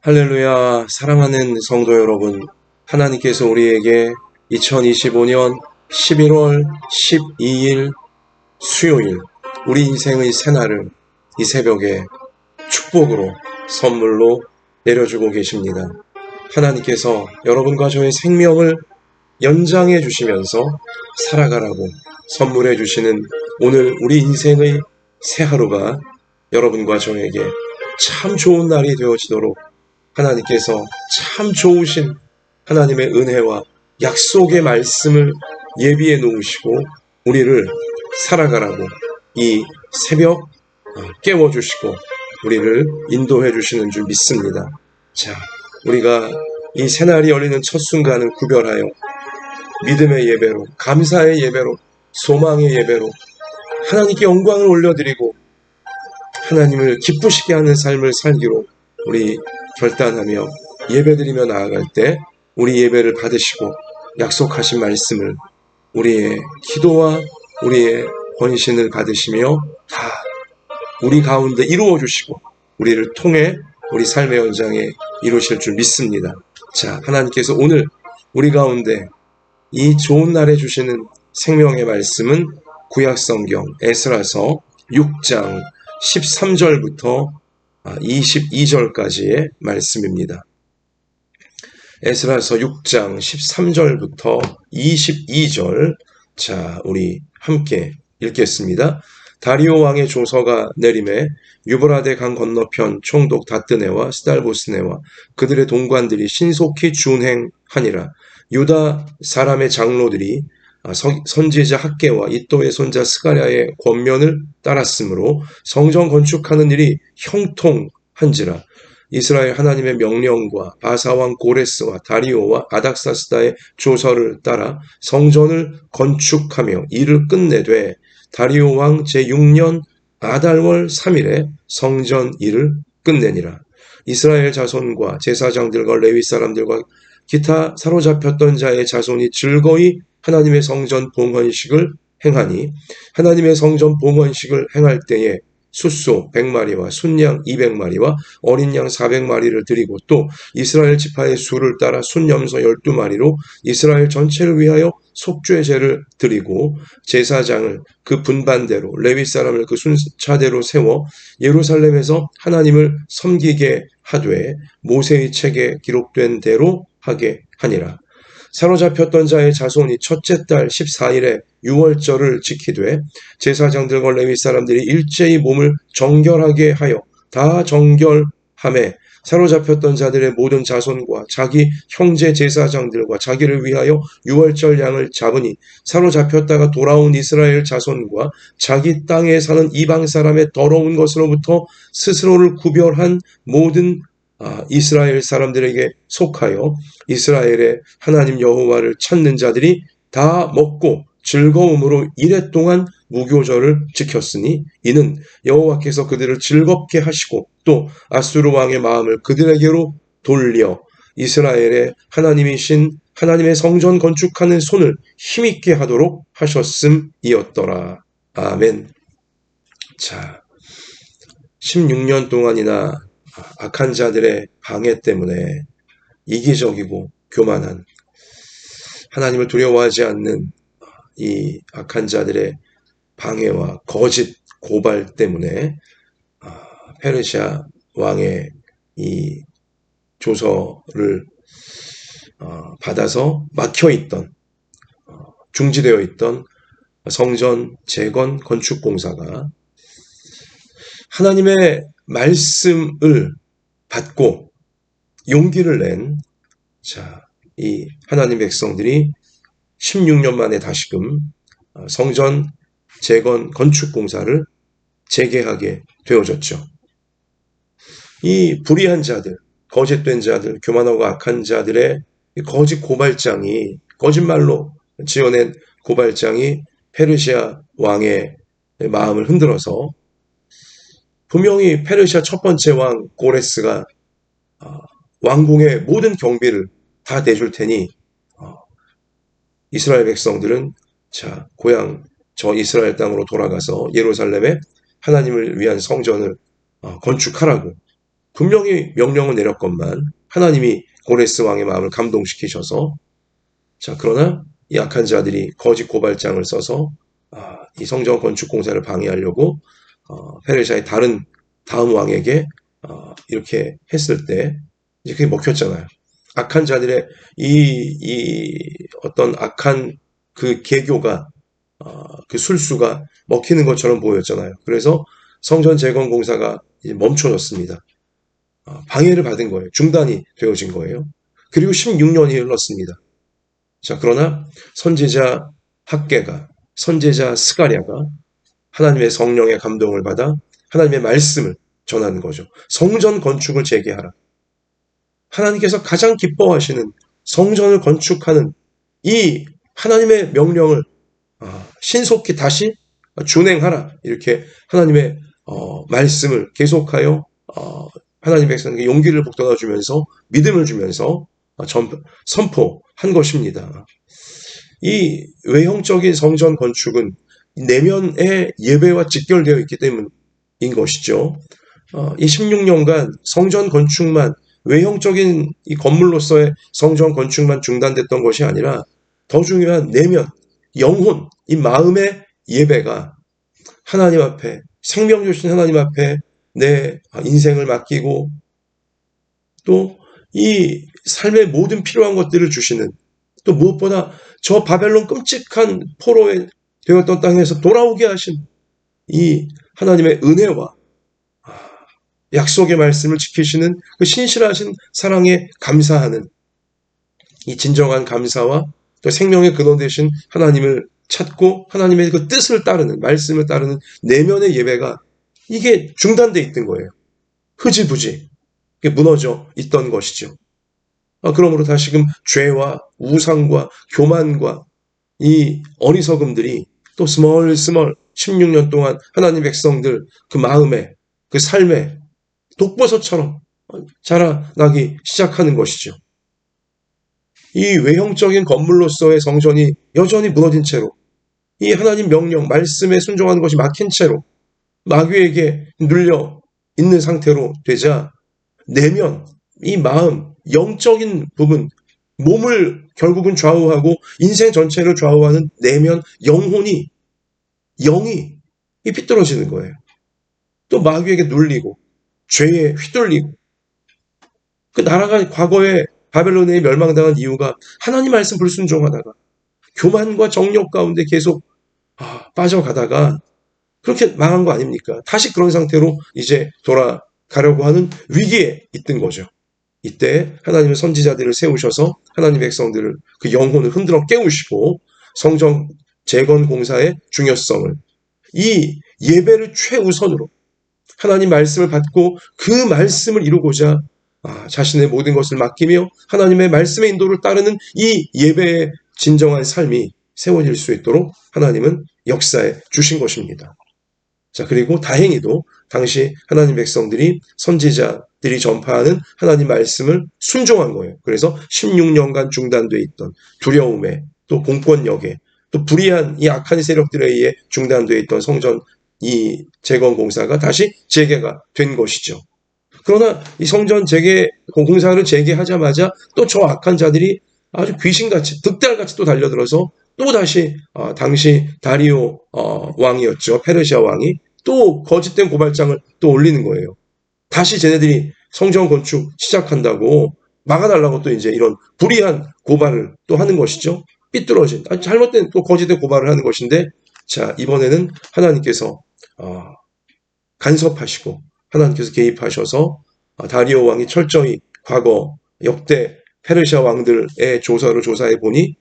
할렐루야, 사랑하는 성도 여러분, 하나님께서 우리에게 2025년 11월 12일 수요일, 우리 인생의 새날을 이 새벽에 축복으로, 선물로 내려주고 계십니다. 하나님께서 여러분과 저의 생명을 연장해 주시면서 살아가라고 선물해 주시는 오늘 우리 인생의 새 하루가 여러분과 저에게 참 좋은 날이 되어지도록 하나님께서 참 좋으신 하나님의 은혜와 약속의 말씀을 예비해 놓으시고 우리를 살아가라고 이 새벽 깨워주시고 우리를 인도해 주시는 줄 믿습니다. 자, 우리가 이 새날이 열리는 첫 순간을 구별하여 믿음의 예배로, 감사의 예배로, 소망의 예배로 하나님께 영광을 올려드리고 하나님을 기쁘시게 하는 삶을 살기로 우리 결단하며 예배드리며 나아갈 때 우리 예배를 받으시고 약속하신 말씀을 우리의 기도와 우리의 헌신을 받으시며 다 우리 가운데 이루어 주시고 우리를 통해 우리 삶의 연장에 이루실 줄 믿습니다. 자, 하나님께서 오늘 우리 가운데 이 좋은 날에 주시는 생명의 말씀은 구약성경 에스라서 6장 13절부터 22절까지의 말씀입니다. 에스라서 6장 13절부터 22절, 자, 우리 함께 읽겠습니다. 다리오 왕의 조서가 내림에 유브라데 강 건너편 총독 다뜨네와 스달보스네와 그들의 동관들이 신속히 준행하니라. 유다 사람의 장로들이 선지자 학개와 이또의 손자 스가랴의 권면을 따랐으므로 성전 건축하는 일이 형통한지라. 이스라엘 하나님의 명령과 바사왕 고레스와 다리오와 아닥사스다의 조서를 따라 성전을 건축하며 일을 끝내되 다리오 왕 제6년 아달월 3일에 성전 일을 끝내니라. 이스라엘 자손과 제사장들과 레위 사람들과 기타 사로잡혔던 자의 자손이 즐거이 하나님의 성전 봉헌식을 행하니 하나님의 성전 봉헌식을 행할 때에 숫소 100마리와 순양 200마리와 어린 양 400마리를 드리고 또 이스라엘 지파의 수를 따라 순염소 12마리로 이스라엘 전체를 위하여 속죄 제를 드리고 제사장을 그 분반대로 레위 사람을 그 순차대로 세워 예루살렘에서 하나님을 섬기게 하되 모세의 책에 기록된 대로 하게 하니라. 사로잡혔던 자의 자손이 첫째 달 14일에 유월절을 지키되 제사장들과 레위 사람들이 일제히 몸을 정결하게 하여 다 정결함에 사로잡혔던 자들의 모든 자손과 자기 형제 제사장들과 자기를 위하여 유월절 양을 잡으니 사로잡혔다가 돌아온 이스라엘 자손과 자기 땅에 사는 이방 사람의 더러운 것으로부터 스스로를 구별한 모든 이스라엘 사람들에게 속하여 이스라엘의 하나님 여호와를 찾는 자들이 다 먹고 즐거움으로 이레 동안 무교절을 지켰으니 이는 여호와께서 그들을 즐겁게 하시고 또 아수르 왕의 마음을 그들에게로 돌려 이스라엘의 하나님이신 하나님의 성전 건축하는 손을 힘있게 하도록 하셨음이었더라. 아멘. 자, 16년 동안이나 악한 자들의 방해 때문에 이기적이고 교만한 하나님을 두려워하지 않는 이 악한 자들의 방해와 거짓 고발 때문에 페르시아 왕의 이 조서를 받아서 막혀있던 중지되어 있던 성전 재건 건축 공사가 하나님의 말씀을 받고 용기를 낸 이 하나님 백성들이 16년 만에 다시금 성전 재건 건축 공사를 재개하게 되어졌죠. 이 불의한 자들, 거짓된 자들, 교만하고 악한 자들의 거짓 고발장이 거짓말로 지어낸 고발장이 페르시아 왕의 마음을 흔들어서 분명히 페르시아 첫 번째 왕 고레스가 왕궁의 모든 경비를 다 내줄 테니 이스라엘 백성들은 고향 저 이스라엘 땅으로 돌아가서 예루살렘에 하나님을 위한 성전을 건축하라고 분명히 명령을 내렸건만 하나님이 고레스 왕의 마음을 감동시키셔서, 자, 그러나 이 악한 자들이 거짓 고발장을 써서 이 성전 건축 공사를 방해하려고 페르시아의 다음 왕에게 이렇게 했을 때 이제 그게 먹혔잖아요. 악한 자들의 이 어떤 악한 그 계교가 그 술수가 먹히는 것처럼 보였잖아요. 그래서 성전 재건 공사가 이제 멈춰졌습니다. 방해를 받은 거예요. 중단이 되어진 거예요. 그리고 16년이 흘렀습니다. 자, 그러나 선지자 학개가, 선지자 스가랴가 하나님의 성령의 감동을 받아 하나님의 말씀을 전하는 거죠. 성전 건축을 재개하라. 하나님께서 가장 기뻐하시는 성전을 건축하는 이 하나님의 명령을 신속히 다시 준행하라. 이렇게 하나님의 말씀을 계속하여 하나님 백성에게 용기를 북돋아 주면서 믿음을 주면서 선포한 것입니다. 이 외형적인 성전 건축은 내면의 예배와 직결되어 있기 때문인 것이죠. 이 16년간 성전 건축만, 외형적인 이 건물로서의 성전 건축만 중단됐던 것이 아니라 더 중요한 내면, 영혼, 이 마음의 예배가 하나님 앞에, 생명 주신 하나님 앞에 내 인생을 맡기고 또 이 삶의 모든 필요한 것들을 주시는, 또 무엇보다 저 바벨론 끔찍한 포로에 되었던 땅에서 돌아오게 하신 이 하나님의 은혜와 약속의 말씀을 지키시는 그 신실하신 사랑에 감사하는 이 진정한 감사와 또 생명의 근원 되신 하나님을 찾고 하나님의 그 뜻을 따르는, 말씀을 따르는 내면의 예배가 이게 중단돼 있던 거예요. 흐지부지 무너져 있던 것이죠. 그러므로 다시금 죄와 우상과 교만과 이 어리석음들이 또 스멀스멀 16년 동안 하나님 백성들 그 마음에, 그 삶에 독버섯처럼 자라나기 시작하는 것이죠. 이 외형적인 건물로서의 성전이 여전히 무너진 채로, 이 하나님 명령, 말씀에 순종하는 것이 막힌 채로 마귀에게 눌려 있는 상태로 되자 내면, 이 마음, 영적인 부분, 몸을 결국은 좌우하고 인생 전체를 좌우하는 내면, 영혼이, 영이 삐뚤어지는 거예요. 또 마귀에게 눌리고 죄에 휘둘리고, 그 나라가 과거에 바벨론에 멸망당한 이유가 하나님 말씀 불순종하다가 교만과 정욕 가운데 계속 빠져가다가 그렇게 망한 거 아닙니까? 다시 그런 상태로 이제 돌아가려고 하는 위기에 있던 거죠. 이때 하나님의 선지자들을 세우셔서 하나님 백성들을 그 영혼을 흔들어 깨우시고 성전 재건 공사의 중요성을, 이 예배를 최우선으로 하나님 말씀을 받고 그 말씀을 이루고자 자신의 모든 것을 맡기며 하나님의 말씀의 인도를 따르는 이 예배의 진정한 삶이 세워질 수 있도록 하나님은 역사해 주신 것입니다. 자, 그리고 다행히도 당시 하나님 백성들이, 선지자들이 전파하는 하나님 말씀을 순종한 거예요. 그래서 16년간 중단돼 있던 두려움에, 또 공권력에, 또 불의한 이 악한 세력들에 의해 중단돼 있던 성전 이 재건 공사가 다시 재개가 된 것이죠. 그러나 이 성전 공사를 재개하자마자 또 저 악한 자들이 아주 귀신같이, 득달같이 또 달려들어서 또 다시 당시 다리오 왕이었죠. 페르시아 왕이 또 거짓된 고발장을 또 올리는 거예요. 다시 쟤네들이 성전 건축 시작한다고 막아달라고 또 이제 이런 불의한 고발을 또 하는 것이죠. 삐뚤어진, 잘못된 또 거짓된 고발을 하는 것인데, 자, 이번에는 하나님께서 간섭하시고 하나님께서 개입하셔서 다리오 왕이 철저히 과거 역대 페르시아 왕들의 조사를 조사해 보니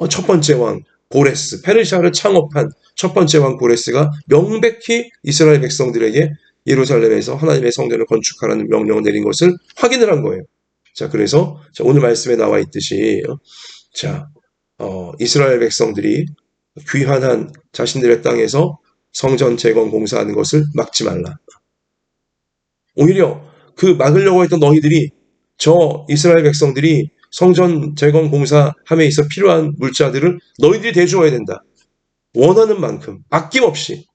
첫 번째 왕 고레스, 페르시아를 창업한 첫 번째 왕 고레스가 명백히 이스라엘 백성들에게 예루살렘에서 하나님의 성전을 건축하라는 명령을 내린 것을 확인을 한 거예요. 자, 그래서 오늘 말씀에 나와 있듯이 이스라엘 백성들이 귀환한 자신들의 땅에서 성전 재건 공사하는 것을 막지 말라. 오히려 그 막으려고 했던 너희들이, 저 이스라엘 백성들이 성전 재건 공사함에 있어 필요한 물자들을 너희들이 대주어야 된다. 원하는 만큼 아낌없이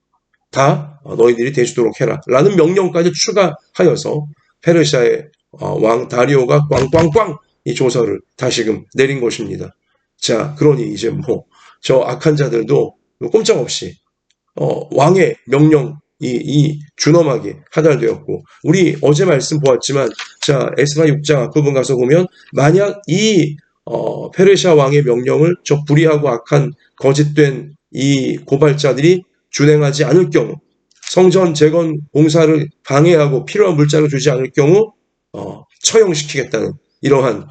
다 너희들이 대주도록 해라. 라는 명령까지 추가하여서 페르시아의 왕 다리오가 꽝꽝꽝 이 조서를 다시금 내린 것입니다. 자, 그러니 이제 저 악한 자들도 꼼짝없이 왕의 명령 이 준엄하게 하달되었고, 우리 어제 말씀 보았지만, 자, 에스라 6장 앞부분 가서 보면, 만약 이 페르시아 왕의 명령을 저 불의하고 악한 거짓된 이 고발자들이 준행하지 않을 경우, 성전 재건 공사를 방해하고 필요한 물자를 주지 않을 경우 처형시키겠다는 이러한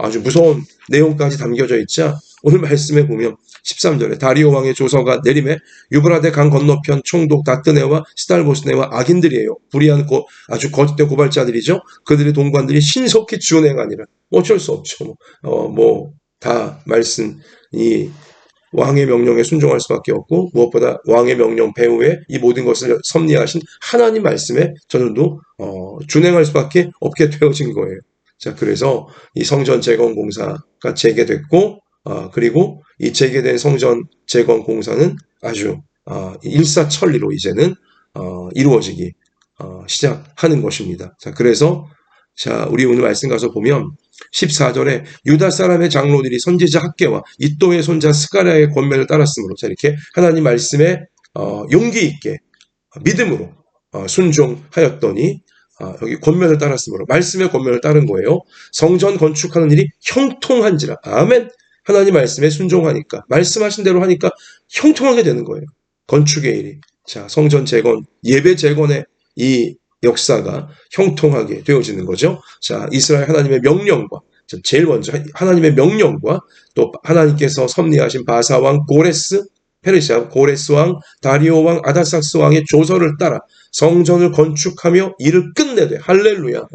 아주 무서운 내용까지 담겨져 있자, 오늘 말씀에 보면 13절에 다리오 왕의 조서가 내림에 유브라데 강 건너편 총독 다뜨네와 스달보스네와 악인들이에요. 불의한 아주 거짓된 고발자들이죠. 그들의 동관들이 신속히 준행하니라. 어쩔 수 없죠. 다 말씀 이 왕의 명령에 순종할 수밖에 없고, 무엇보다 왕의 명령 배후에 이 모든 것을 섭리하신 하나님 말씀에 저들도 준행할 수밖에 없게 되어진 거예요. 자, 그래서 이 성전 재건 공사가 재개됐고, 그리고 이 재개된 성전 재건 공사는 아주 일사천리로 이제는 이루어지기 시작하는 것입니다. 자, 그래서 자, 우리 오늘 말씀 가서 보면 14절에 유다 사람의 장로들이 선지자 학개와 이또의 손자 스가랴의 권면을 따랐으므로, 자, 이렇게 하나님 말씀에 용기 있게 믿음으로 순종하였더니 여기 권면을 따랐으므로, 말씀의 권면을 따른 거예요. 성전 건축하는 일이 형통한지라. 아멘. 하나님 말씀에 순종하니까, 말씀하신 대로 하니까 형통하게 되는 거예요. 건축의 일이. 자, 성전 재건, 예배 재건의 이 역사가 형통하게 되어지는 거죠. 자, 이스라엘 하나님의 명령과, 제일 먼저 하나님의 명령과, 또 하나님께서 섭리하신 바사왕 고레스, 페르시아 고레스 왕, 다리오 왕, 아다삭스 왕의 조서를 따라 성전을 건축하며 일을 끝내되, 할렐루야.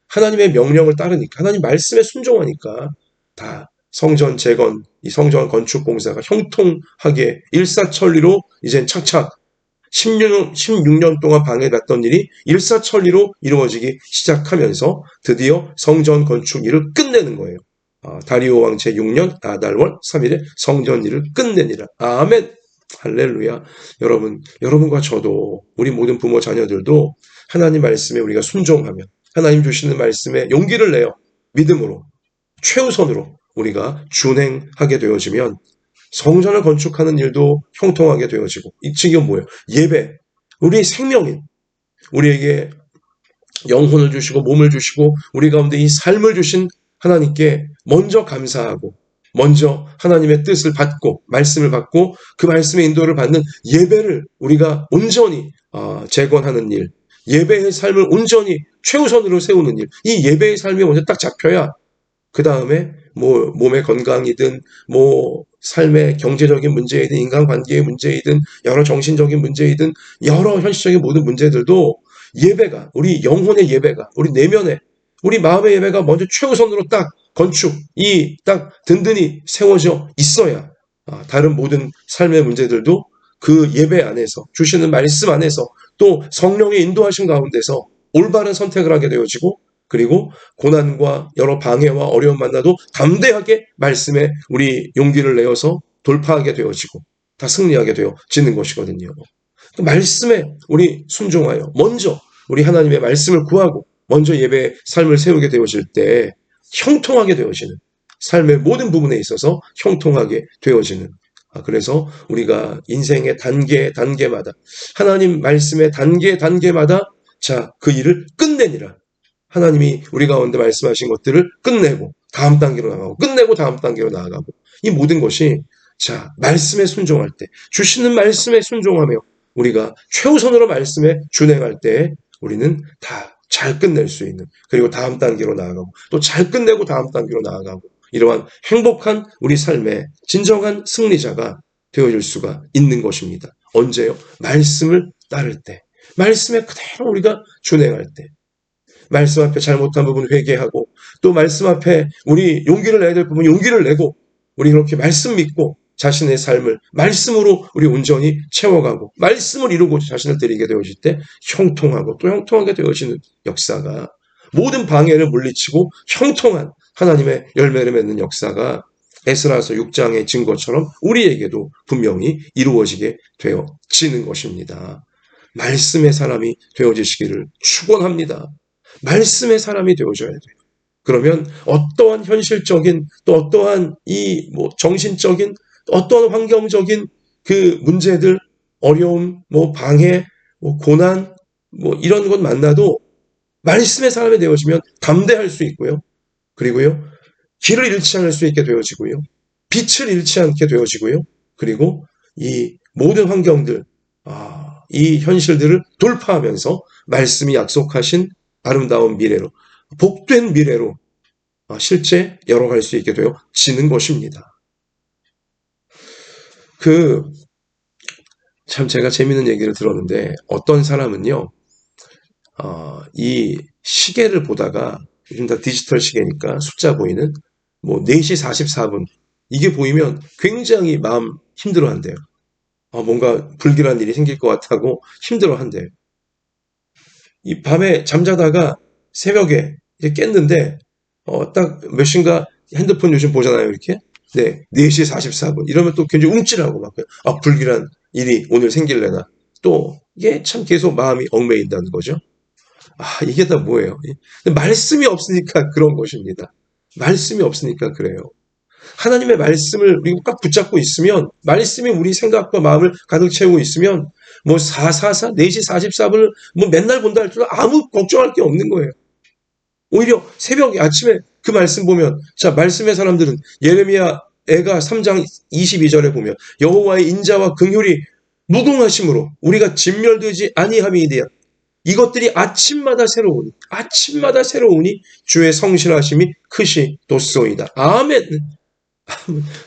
하나님의 명령을 따르니까, 하나님 말씀에 순종하니까 다 성전 재건, 이 성전 건축 공사가 형통하게 일사천리로 이젠 착착 16년 동안 방해받던 일이 일사천리로 이루어지기 시작하면서 드디어 성전 건축 일을 끝내는 거예요. 다리오 왕 제6년 아달월 3일에 성전 일을 끝내니라. 아멘. 할렐루야. 여러분과 저도, 우리 모든 부모 자녀들도 하나님 말씀에 우리가 순종하면, 하나님 주시는 말씀에 용기를 내어 믿음으로 최우선으로 우리가 준행하게 되어지면 성전을 건축하는 일도 형통하게 되어지고, 이게 뭐예요? 예배, 우리의 생명인, 우리에게 영혼을 주시고 몸을 주시고 우리 가운데 이 삶을 주신 하나님께 먼저 감사하고, 먼저 하나님의 뜻을 받고 말씀을 받고 그 말씀의 인도를 받는 예배를 우리가 온전히 재건하는 일, 예배의 삶을 온전히 최우선으로 세우는 일, 이 예배의 삶이 먼저 딱 잡혀야 그 다음에 몸의 건강이든 삶의 경제적인 문제이든 인간관계의 문제이든 여러 정신적인 문제이든 여러 현실적인 모든 문제들도 예배가, 우리 영혼의 예배가, 우리 내면의, 우리 마음의 예배가 먼저 최우선으로 딱 건축이 딱 든든히 세워져 있어야 다른 모든 삶의 문제들도 그 예배 안에서, 주시는 말씀 안에서, 또 성령의 인도하신 가운데서 올바른 선택을 하게 되어지고, 그리고 고난과 여러 방해와 어려움 만나도 담대하게 말씀에 우리 용기를 내어서 돌파하게 되어지고 다 승리하게 되어지는 것이거든요. 말씀에 우리 순종하여 먼저 우리 하나님의 말씀을 구하고 먼저 예배의 삶을 세우게 되어질 때 형통하게 되어지는, 삶의 모든 부분에 있어서 형통하게 되어지는, 그래서 우리가 인생의 단계마다 하나님 말씀의 단계마다 자, 그 일을 끝내니라. 하나님이 우리 가운데 말씀하신 것들을 끝내고 다음 단계로 나가고, 끝내고 다음 단계로 나아가고, 이 모든 것이 자, 말씀에 순종할 때, 주시는 말씀에 순종하며 우리가 최우선으로 말씀에 준행할 때 우리는 다 잘 끝낼 수 있는, 그리고 다음 단계로 나아가고 또 잘 끝내고 다음 단계로 나아가고, 이러한 행복한 우리 삶의 진정한 승리자가 되어질 수가 있는 것입니다. 언제요? 말씀을 따를 때, 말씀에 그대로 우리가 준행할 때, 말씀 앞에 잘못한 부분 회개하고, 또 말씀 앞에 우리 용기를 내야 될 부분 용기를 내고, 우리 그렇게 말씀 믿고 자신의 삶을 말씀으로 우리 온전히 채워가고 말씀을 이루고 자신을 드리게 되어질 때 형통하고 또 형통하게 되어지는 역사가, 모든 방해를 물리치고 형통한 하나님의 열매를 맺는 역사가 에스라서 6장의 증거처럼 우리에게도 분명히 이루어지게 되어지는 것입니다. 말씀의 사람이 되어지시기를 축원합니다. 말씀의 사람이 되어줘야 돼요. 그러면 어떠한 현실적인 또 어떠한 이 뭐 정신적인 어떠한 환경적인 그 문제들, 어려움, 뭐 방해, 뭐 고난, 뭐 이런 것 만나도 말씀의 사람이 되어지면 담대할 수 있고요. 그리고요, 길을 잃지 않을 수 있게 되어지고요. 빛을 잃지 않게 되어지고요. 그리고 이 모든 환경들, 이 현실들을 돌파하면서 말씀이 약속하신 아름다운 미래로, 복된 미래로 실제 열어갈 수 있게 되어지는 것입니다. 참 제가 재밌는 얘기를 들었는데 어떤 사람은요, 이 시계를 보다가 요즘 다 디지털 시계니까 숫자 보이는 뭐 4시 44분 이게 보이면 굉장히 마음 힘들어한대요. 뭔가 불길한 일이 생길 것 같다고 힘들어한대요. 이 밤에 잠자다가 새벽에 이제 깼는데 딱 몇 시인가 핸드폰 요즘 보잖아요, 이렇게. 네, 4시 44분. 이러면 또 굉장히 움찔하고 막, 불길한 일이 오늘 생길래나. 또, 이게 참 계속 마음이 얽매인다는 거죠. 이게 다 뭐예요? 말씀이 없으니까 그런 것입니다. 말씀이 없으니까 그래요. 하나님의 말씀을 우리가 꽉 붙잡고 있으면, 말씀이 우리 생각과 마음을 가득 채우고 있으면, 뭐 444, 4시 44분을 뭐 맨날 본다 할지라도 아무 걱정할 게 없는 거예요. 오히려 새벽에 아침에 그 말씀 보면, 자, 말씀의 사람들은 예레미야 애가 3장 22절에 보면 여호와의 인자와 긍휼이 무궁하심으로 우리가 진멸되지 아니함이 되야. 이것들이 아침마다 새로우니 주의 성실하심이 크시도소이다. 아멘.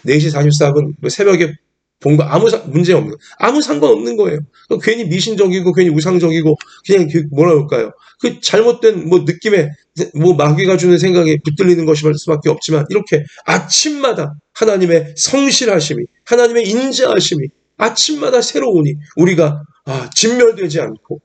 4시 44분 새벽에 본 거 아무 문제 없는, 아무 상관없는 거예요. 괜히 미신적이고 괜히 우상적이고 그냥 뭐라 그럴까요? 그 잘못된 뭐 느낌에 뭐 마귀가 주는 생각에 붙들리는 것일 수밖에 없지만 이렇게 아침마다 하나님의 성실하심이, 하나님의 인자하심이 아침마다 새로우니 우리가 진멸되지 않고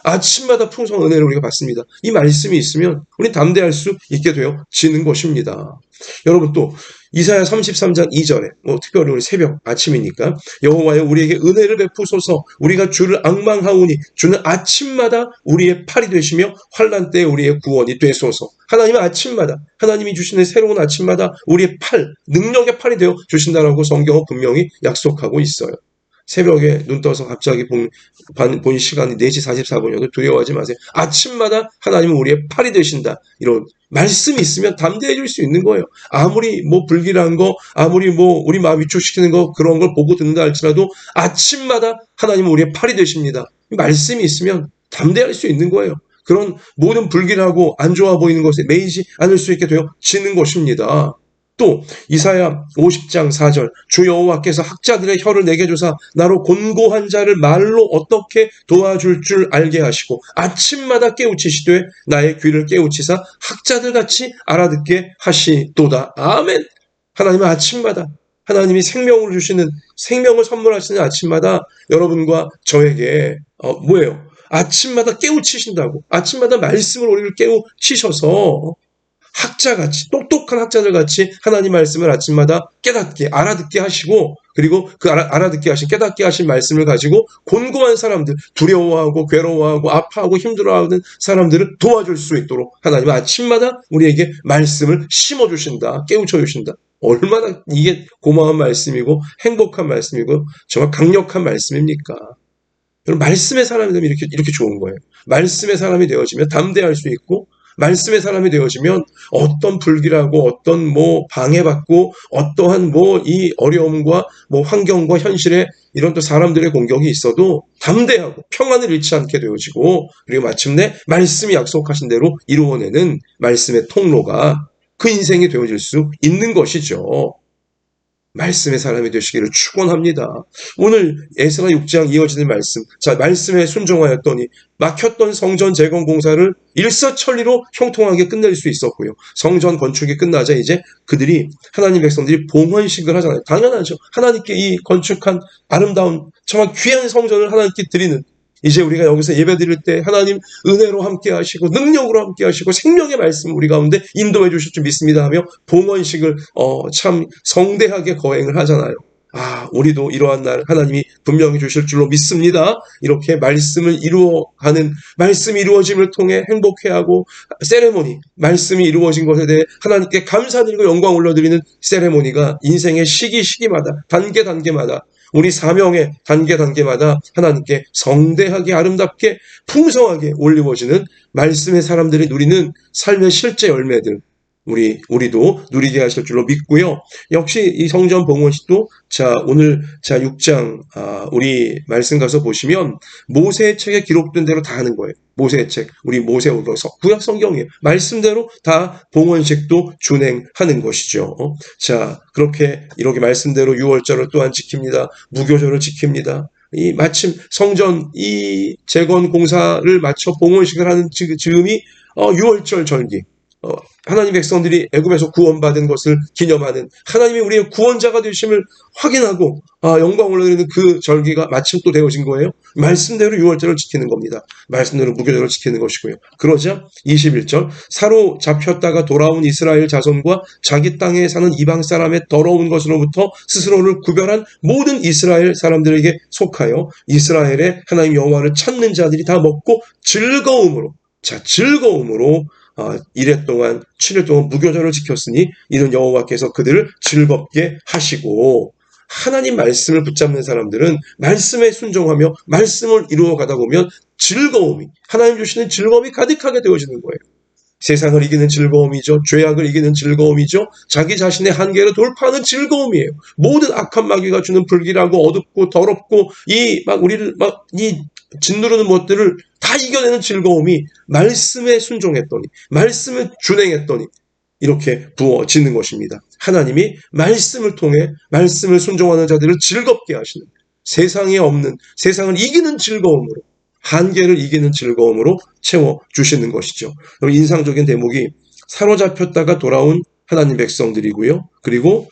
아침마다 풍성한 은혜를 우리가 받습니다. 이 말씀이 있으면 우리 담대할 수 있게 되어지는 것입니다. 여러분 또 이사야 33장 2절에 특별히 우리 새벽 아침이니까 여호와여 우리에게 은혜를 베푸소서 우리가 주를 앙망하오니 주는 아침마다 우리의 팔이 되시며 환난 때에 우리의 구원이 되소서. 하나님은 아침마다 하나님이 주시는 새로운 아침마다 우리의 팔, 능력의 팔이 되어 주신다라고 성경은 분명히 약속하고 있어요. 새벽에 눈 떠서 갑자기 본 시간이 4시 44분이어도 두려워하지 마세요. 아침마다 하나님은 우리의 팔이 되신다. 이런 말씀이 있으면 담대해질 수 있는 거예요. 아무리 뭐 불길한 거, 아무리 뭐 우리 마음 위축시키는 거 그런 걸 보고 듣는다 할지라도 아침마다 하나님은 우리의 팔이 되십니다. 말씀이 있으면 담대할 수 있는 거예요. 그런 모든 불길하고 안 좋아 보이는 것에 매이지 않을 수 있게 되어지는 것입니다. 또 이사야 50장 4절 주 여호와께서 학자들의 혀를 내게 주사 나로 곤고한 자를 말로 어떻게 도와줄 줄 알게 하시고 아침마다 깨우치시되 나의 귀를 깨우치사 학자들같이 알아듣게 하시도다. 아멘. 하나님은 아침마다 하나님이 생명을 주시는, 생명을 선물하시는 아침마다 여러분과 저에게 뭐예요? 아침마다 깨우치신다고. 아침마다 말씀을 우리를 깨우치셔서 학자같이, 똑똑한 학자들같이 하나님 말씀을 아침마다 깨닫게, 알아듣게 하시고, 그리고 그 알아듣게 하신, 깨닫게 하신 말씀을 가지고 곤고한 사람들, 두려워하고 괴로워하고 아파하고 힘들어하는 사람들을 도와줄 수 있도록 하나님은 아침마다 우리에게 말씀을 심어주신다, 깨우쳐주신다. 얼마나 이게 고마운 말씀이고 행복한 말씀이고 정말 강력한 말씀입니까? 여러분, 말씀의 사람이 되면 이렇게 좋은 거예요. 말씀의 사람이 되어지면 담대할 수 있고, 말씀의 사람이 되어지면 어떤 불길하고 어떤 뭐 방해받고 어떠한 뭐 이 어려움과 뭐 환경과 현실에 이런 또 사람들의 공격이 있어도 담대하고 평안을 잃지 않게 되어지고, 그리고 마침내 말씀이 약속하신 대로 이루어내는 말씀의 통로가 그 인생이 되어질 수 있는 것이죠. 말씀의 사람이 되시기를 축원합니다. 오늘 에스라 6장 이어지는 말씀. 자, 말씀에 순종하였더니 막혔던 성전 재건 공사를 일사천리로 형통하게 끝낼 수 있었고요. 성전 건축이 끝나자 이제 그들이, 하나님 백성들이 봉헌식을 하잖아요. 당연하죠. 하나님께 이 건축한 아름다운 정말 귀한 성전을 하나님께 드리는, 이제 우리가 여기서 예배드릴 때 하나님 은혜로 함께 하시고 능력으로 함께 하시고 생명의 말씀 우리 가운데 인도해 주실 줄 믿습니다 하며 봉헌식을 참 성대하게 거행을 하잖아요. 우리도 이러한 날 하나님이 분명히 주실 줄로 믿습니다. 이렇게 말씀을 이루어가는, 말씀이 이루어짐을 통해 행복해하고 세레모니, 말씀이 이루어진 것에 대해 하나님께 감사드리고 영광 올려드리는 세레모니가 인생의 시기마다, 단계마다, 우리 사명의 단계마다 하나님께 성대하게, 아름답게, 풍성하게 올리워지는 말씀의 사람들이 누리는 삶의 실제 열매들, 우리도 누리게 하실 줄로 믿고요. 역시 이 성전 봉헌식도 오늘 6장 우리 말씀 가서 보시면 모세의 책에 기록된 대로 다 하는 거예요. 모세의 책, 우리 모세오로서 구약 성경이에요. 말씀대로 다 봉헌식도 준행하는 것이죠. 그렇게 이렇게 말씀대로 유월절을 또한 지킵니다. 무교절을 지킵니다. 이 마침 성전 이 재건 공사를 마쳐 봉헌식을 하는 즈음이 유월절 절기. 하나님 백성들이 애굽에서 구원받은 것을 기념하는, 하나님이 우리의 구원자가 되심을 확인하고 영광을 올려드리는 그 절기가 마침 또 되어진 거예요. 말씀대로 유월절을 지키는 겁니다. 말씀대로 무교절을 지키는 것이고요. 그러자 21절, 사로잡혔다가 돌아온 이스라엘 자손과 자기 땅에 사는 이방 사람의 더러운 것으로부터 스스로를 구별한 모든 이스라엘 사람들에게 속하여 이스라엘의 하나님 여호와를 찾는 자들이 다 먹고 즐거움으로 1회 동안 7일 동안 무교절을 지켰으니 이는 여호와께서 그들을 즐겁게 하시고, 하나님 말씀을 붙잡는 사람들은 말씀에 순종하며 말씀을 이루어가다 보면 하나님 주시는 즐거움이 가득하게 되어지는 거예요. 세상을 이기는 즐거움이죠. 죄악을 이기는 즐거움이죠. 자기 자신의 한계를 돌파하는 즐거움이에요. 모든 악한 마귀가 주는 불길하고 어둡고 더럽고 우리를 짓누르는 것들을 다 이겨내는 즐거움이 말씀에 순종했더니, 말씀을 준행했더니 이렇게 부어지는 것입니다. 하나님이 말씀을 통해 말씀을 순종하는 자들을 즐겁게 하시는, 세상에 없는, 세상을 이기는 즐거움으로, 한계를 이기는 즐거움으로 채워주시는 것이죠. 인상적인 대목이 사로잡혔다가 돌아온 하나님 백성들이고요. 그리고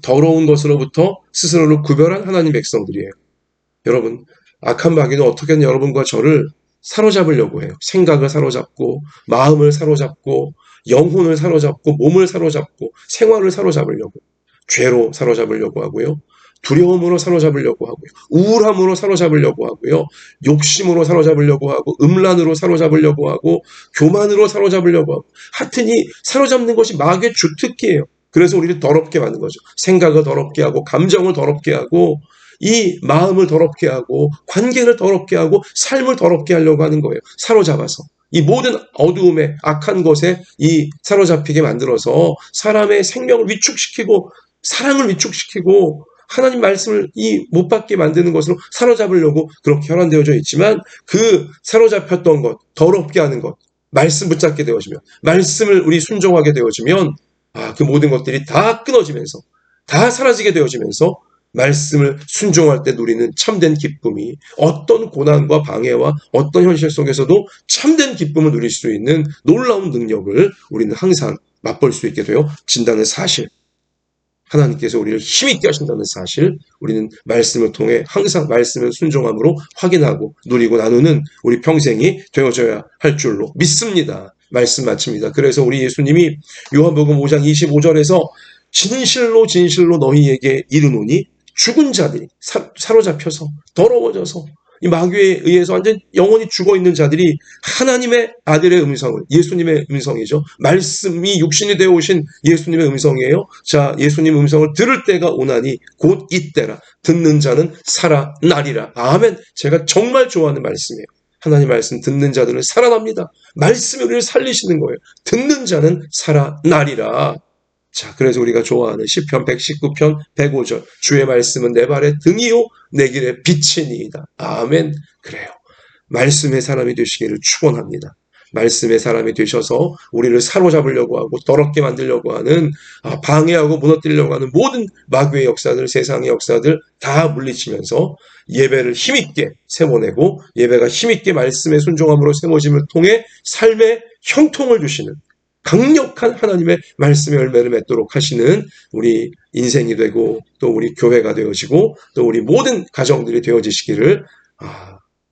더러운 것으로부터 스스로를 구별한 하나님 백성들이에요. 여러분, 악한 마귀는 어떻게든 여러분과 저를 사로잡으려고 해요. 생각을 사로잡고, 마음을 사로잡고, 영혼을 사로잡고, 몸을 사로잡고, 생활을 사로잡으려고, 죄로 사로잡으려고 하고요. 두려움으로 사로잡으려고 하고요. 우울함으로 사로잡으려고 하고요. 욕심으로 사로잡으려고 하고, 음란으로 사로잡으려고 하고, 교만으로 사로잡으려고 하고, 하여튼 이 사로잡는 것이 마귀의 주특기예요. 그래서 우리를 더럽게 만든 거죠. 생각을 더럽게 하고, 감정을 더럽게 하고, 이 마음을 더럽게 하고, 관계를 더럽게 하고, 삶을 더럽게 하려고 하는 거예요. 사로잡아서. 이 모든 어두움에, 악한 것에 사로잡히게 만들어서 사람의 생명을 위축시키고, 사랑을 위축시키고, 하나님 말씀을 못 받게 만드는 것으로 사로잡으려고 그렇게 혈안되어져 있지만, 그 사로잡혔던 것, 더럽게 하는 것, 말씀 붙잡게 되어지면, 말씀을 우리 순종하게 되어지면, 그 모든 것들이 다 끊어지면서, 다 사라지게 되어지면서, 말씀을 순종할 때 누리는 참된 기쁨이, 어떤 고난과 방해와 어떤 현실 속에서도 참된 기쁨을 누릴 수 있는 놀라운 능력을 우리는 항상 맛볼 수 있게 되어진다는 사실, 하나님께서 우리를 힘있게 하신다는 사실, 우리는 말씀을 통해 항상 말씀을 순종함으로 확인하고 누리고 나누는 우리 평생이 되어져야 할 줄로 믿습니다. 말씀 마칩니다. 그래서 우리 예수님이 요한복음 5장 25절에서 진실로 너희에게 이르노니, 죽은 자들이 사로잡혀서 더러워져서 이 마귀에 의해서 완전 영원히 죽어있는 자들이 하나님의 아들의 음성을, 예수님의 음성이죠. 말씀이 육신이 되어 오신 예수님의 음성이에요. 예수님 음성을 들을 때가 오나니 곧 이때라. 듣는 자는 살아나리라. 아멘. 제가 정말 좋아하는 말씀이에요. 하나님 말씀 듣는 자들은 살아납니다. 말씀이 우리를 살리시는 거예요. 듣는 자는 살아나리라. 그래서 우리가 좋아하는 시편 119편 105절, 주의 말씀은 내 발의 등이요 내 길의 빛이니이다. 아멘. 그래요. 말씀의 사람이 되시기를 축원합니다. 말씀의 사람이 되셔서 우리를 사로잡으려고 하고 더럽게 만들려고 하는, 방해하고 무너뜨리려고 하는 모든 마귀의 역사들, 세상의 역사들 다 물리치면서 예배를 힘있게 세워내고, 예배가 힘있게 말씀의 순종함으로 세워짐을 통해 삶의 형통을 주시는 강력한 하나님의 말씀의 열매를 맺도록 하시는 우리 인생이 되고, 또 우리 교회가 되어지고, 또 우리 모든 가정들이 되어지시기를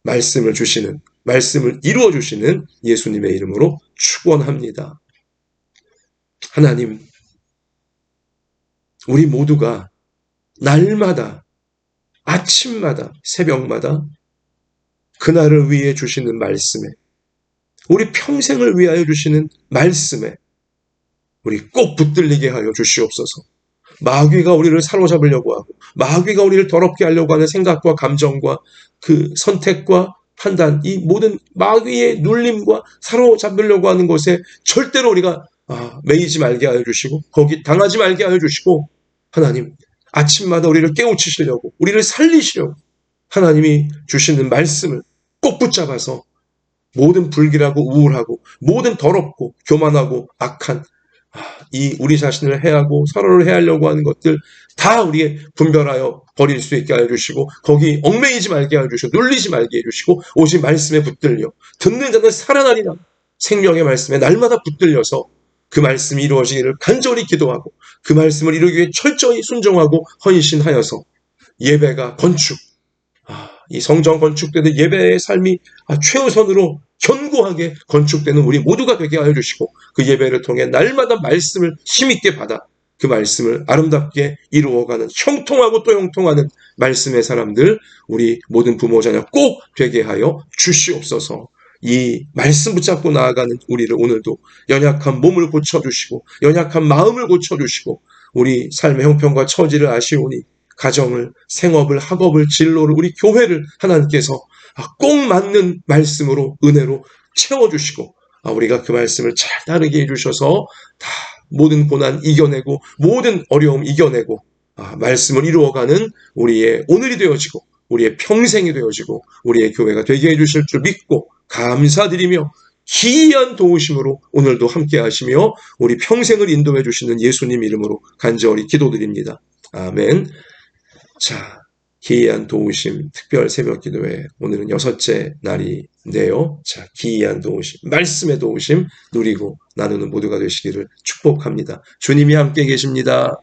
말씀을 주시는, 말씀을 이루어 주시는 예수님의 이름으로 축원합니다. 하나님, 우리 모두가 날마다, 아침마다, 새벽마다 그날을 위해 주시는 말씀에, 우리 평생을 위하여 주시는 말씀에 우리 꼭 붙들리게 하여 주시옵소서. 마귀가 우리를 사로잡으려고 하고 마귀가 우리를 더럽게 하려고 하는 생각과 감정과 그 선택과 판단, 이 모든 마귀의 눌림과 사로잡으려고 하는 것에 절대로 우리가 매이지 말게 하여 주시고 거기 당하지 말게 하여 주시고, 하나님 아침마다 우리를 깨우치시려고 우리를 살리시려고 하나님이 주시는 말씀을 꼭 붙잡아서 모든 불길하고 우울하고 모든 더럽고 교만하고 악한 이 우리 자신을 해하고 서로를 해하려고 하는 것들 다 우리의 분별하여 버릴 수 있게 하여 주시고 거기 얽매이지 말게 하여 주시고 눌리지 말게 해주시고 오직 말씀에 붙들려 듣는 자는 살아나리라. 생명의 말씀에 날마다 붙들려서 그 말씀이 이루어지기를 간절히 기도하고 그 말씀을 이루기 위해 철저히 순종하고 헌신하여서 예배가 건축, 이 성전 건축되는 예배의 삶이 최우선으로 견고하게 건축되는 우리 모두가 되게 하여 주시고 그 예배를 통해 날마다 말씀을 힘있게 받아 그 말씀을 아름답게 이루어가는 형통하고 또 형통하는 말씀의 사람들, 우리 모든 부모 자녀 꼭 되게 하여 주시옵소서. 이 말씀 붙잡고 나아가는 우리를 오늘도 연약한 몸을 고쳐주시고 연약한 마음을 고쳐주시고 우리 삶의 형편과 처지를 아시오니 가정을, 생업을, 학업을, 진로를, 우리 교회를 하나님께서 꼭 맞는 말씀으로 은혜로 채워주시고 우리가 그 말씀을 잘 따르게 해주셔서 다 모든 고난 이겨내고 모든 어려움 이겨내고 말씀을 이루어가는 우리의 오늘이 되어지고 우리의 평생이 되어지고 우리의 교회가 되게 해주실 줄 믿고 감사드리며 기이한 도우심으로 오늘도 함께 하시며 우리 평생을 인도해 주시는 예수님 이름으로 간절히 기도드립니다. 아멘. 자, 기이한 도우심 특별 새벽 기도회 오늘은 6째 날인데요. 자, 기이한 도우심, 말씀의 도우심 누리고 나누는 모두가 되시기를 축복합니다. 주님이 함께 계십니다.